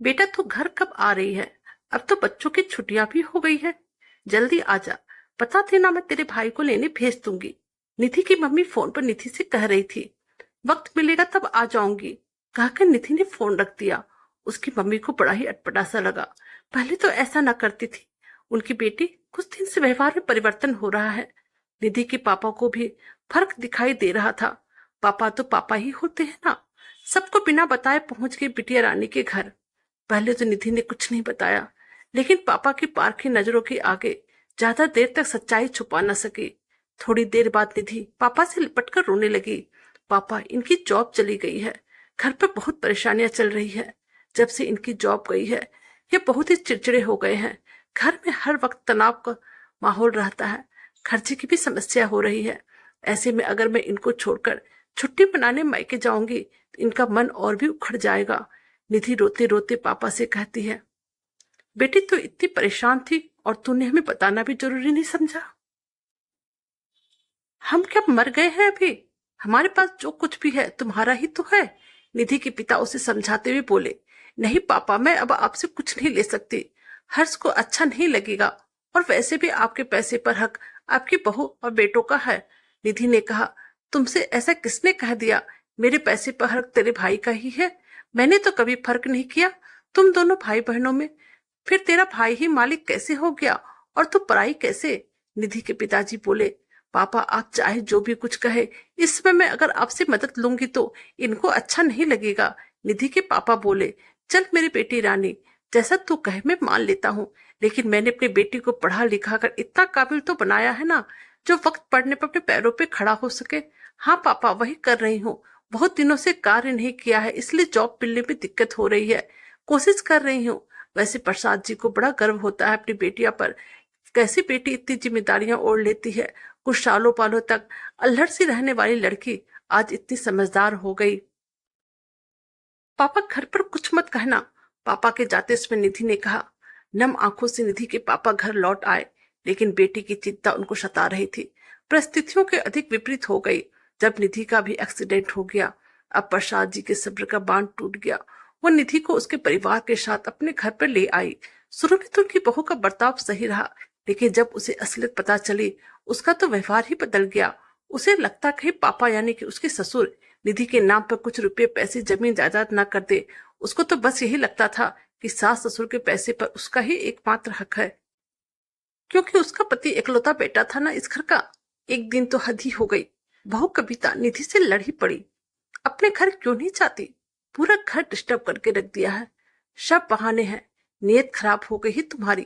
बेटा तू घर कब आ रही है? अब तो बच्चों की छुट्टियां भी हो गई है। जल्दी आ जा। बता देना, मैं तेरे भाई को लेने भेज दूंगी। निधि की मम्मी फोन पर निधि से कह रही थी। वक्त मिलेगा तब आ जाऊंगी, कहकर निधि ने फोन रख दिया। उसकी मम्मी को बड़ा ही अटपटा सा लगा। पहले तो ऐसा ना करती थी। उनकी बेटी कुछ दिन से व्यवहार में परिवर्तन हो रहा है। निधि के पापा को भी फर्क दिखाई दे रहा था। पापा तो पापा ही होते हैं ना। सबको बिना बताए पहुंच गई बिटिया रानी के घर। पहले तो निधि ने कुछ नहीं बताया, लेकिन पापा की पारखी नजरों के आगे ज्यादा देर तक सच्चाई छुपा न सकी। थोड़ी देर बाद निधि पापा से लिपटकर रोने लगी। पापा, इनकी जॉब चली गई है। घर पर बहुत परेशानियां चल रही है। जब से इनकी जॉब गई है, ये बहुत ही चिड़चिड़े हो गए हैं। घर में हर वक्त तनाव का माहौल रहता है। खर्चे की भी समस्या हो रही है। ऐसे में अगर मैं इनको छोड़कर छुट्टी मनाने मायके जाऊंगी तो इनका मन और भी उखड़ जाएगा। निधि रोते रोते पापा से कहती है, बेटी तू इतनी परेशान थी और तूने हमें बताना भी जरूरी नहीं समझा। हम क्या मर गए हैं अभी? हमारे पास जो कुछ भी है तुम्हारा ही तो है। निधि के पिता उसे समझाते हुए बोले, नहीं पापा, मैं अब आपसे कुछ नहीं ले सकती। हर्ष को अच्छा नहीं लगेगा, और वैसे भी आपके पैसे पर हक आपकी बहू और बेटों का है। निधि ने कहा, तुमसे ऐसा किसने कह दिया? मेरे पैसे पर हक तेरे भाई का ही है। मैंने तो कभी फर्क नहीं किया तुम दोनों भाई बहनों में। फिर तेरा भाई ही मालिक कैसे हो गया और तू पराई कैसे? निधि के पिताजी बोले, पापा आप चाहे जो भी कुछ कहे, इस समय मैं अगर आपसे मदद लूंगी तो इनको अच्छा नहीं लगेगा। निधि के पापा बोले, चल मेरी बेटी रानी, जैसा तू कहे मैं मान लेता हूँ, लेकिन मैंने अपनी बेटी को पढ़ा लिखा कर इतना काबिल तो बनाया है ना, जो वक्त पड़ने पर अपने पैरों पे खड़ा हो सके। हाँ पापा, वही कर रही हूँ। बहुत दिनों से कार्य नहीं किया है, इसलिए जॉब मिलने में दिक्कत हो रही है। कोशिश कर रही हूँ। वैसे प्रसाद जी को बड़ा गर्व होता है अपनी बेटिया पर। कैसी बेटी इतनी जिम्मेदारियां ओढ़ लेती है। कुछ सालों पालों तक अल्हड़ सी रहने वाली लड़की आज इतनी समझदार हो गई। पापा घर पर कुछ मत कहना, पापा के जाते समय निधि ने कहा। नम आंखों से निधि के पापा घर लौट आए, लेकिन बेटी की चिंता उनको सता रही थी। परिस्थितियों के अधिक विपरीत हो गई जब निधि का भी एक्सीडेंट हो गया। अब प्रसाद जी के सब्र का बांध टूट गया। वो निधि को उसके परिवार के साथ अपने घर पर ले आई। शुरू में तो उनकी बहू का बर्ताव सही रहा, लेकिन जब उसे असलियत पता चली, उसका तो व्यवहार ही बदल गया। उसे लगता कहीं पापा यानी कि उसके ससुर निधि के नाम पर कुछ रुपए पैसे जमीन जायदाद ना कर दे। उसको तो बस यही लगता था कि सास ससुर के पैसे पर उसका ही एकमात्र हक है, क्योंकि उसका पति इकलौता बेटा था ना इस घर का। एक दिन तो हद ही हो गई। बहू कविता निधि से लड़ी पड़ी। अपने घर क्यों नहीं चाहती? पूरा घर डिस्टर्ब करके रख दिया है। सब बहाने हैं। नीयत खराब हो गई है तुम्हारी।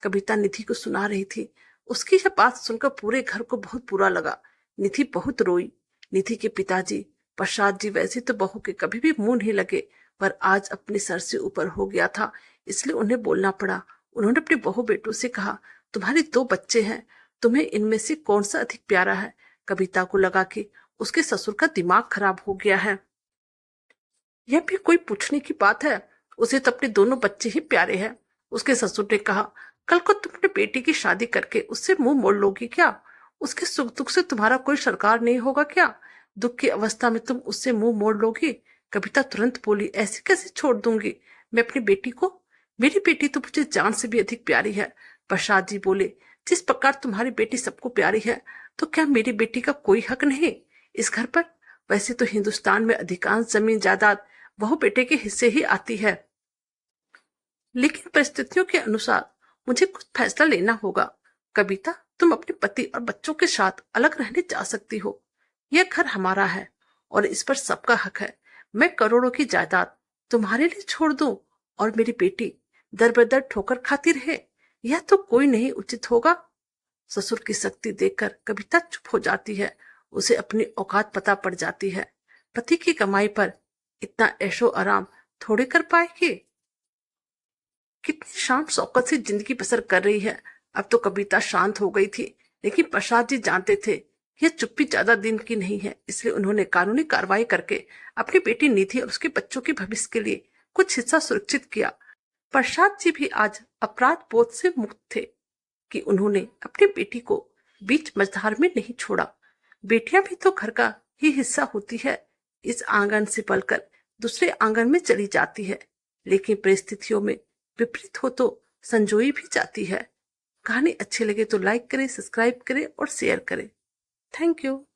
कविता निधि को सुना रही थी। उसकी यह बात सुनकर पूरे घर को बहुत बुरा लगा। निधि बहुत रोई। निधि के पिताजी प्रसाद जी वैसे तो बहू के कभी भी मुंह नहीं लगे, पर आज अपने सर से ऊपर हो गया था, इसलिए उन्हें बोलना पड़ा। उन्होंने अपने बहू बेटों से कहा, तुम्हारे दो बच्चे हैं, तुम्हें इनमें से कौन सा अधिक प्यारा है? कविता को लगा कि उसके ससुर का दिमाग खराब हो गया है। यह भी कोई पूछने की बात है? उसे तो अपने दोनों बच्चे ही प्यारे हैं। उसके ससुर ने कहा, कल को तुम अपने बेटी की शादी करके उससे मुंह मोड़ लोगी क्या? उसके सुख दुख से तुम्हारा कोई सरकार नहीं होगा क्या? दुख की अवस्था में तुम उससे मुंह मोड़ लोगी? कविता तुरंत बोली, ऐसे कैसे छोड़ दूंगी मैं अपनी बेटी को? मेरी बेटी तो मुझे जान से भी अधिक प्यारी है। प्रसाद जी बोले, जिस प्रकार तुम्हारी बेटी सबको प्यारी है, तो क्या मेरी बेटी का कोई हक नहीं इस घर पर? वैसे तो हिंदुस्तान में अधिकांश जमीन जायदाद बहू बेटे के हिस्से ही आती है, लेकिन परिस्थितियों के अनुसार मुझे कुछ फैसला लेना होगा। कविता, तुम अपने पति और बच्चों के साथ अलग रहने जा सकती हो। यह घर हमारा है और इस पर सबका हक है। मैं करोड़ों की जायदाद तुम्हारे लिए छोड़ दूं और मेरी बेटी दर बदर ठोकर खाती रहे, यह तो कोई नहीं उचित होगा। ससुर की शक्ति देखकर कविता चुप हो जाती है। उसे अपनी औकात पता पड़ जाती है। पति की कमाई पर इतना ऐशो आराम थोड़े कर पाएगी। कितनी शान शौकत से जिंदगी बसर कर रही है। अब तो कविता शांत हो गई थी, लेकिन प्रसाद जी जानते थे यह चुप्पी ज्यादा दिन की नहीं है, इसलिए उन्होंने कानूनी कार्रवाई करके अपनी बेटी निधि और उसके बच्चों के भविष्य के लिए कुछ हिस्सा सुरक्षित किया। प्रसाद जी भी आज अपराध बोध से मुक्त थे कि उन्होंने अपनी बेटी को बीच मझधार में नहीं छोड़ा। बेटियां भी तो घर का ही हिस्सा होती है। इस आंगन से पलकर दूसरे आंगन में चली जाती है, लेकिन परिस्थितियों में विपरीत हो तो संजोई भी जाती है। कहानी अच्छी लगे तो लाइक करें, सब्सक्राइब करें और शेयर करें। Thank you.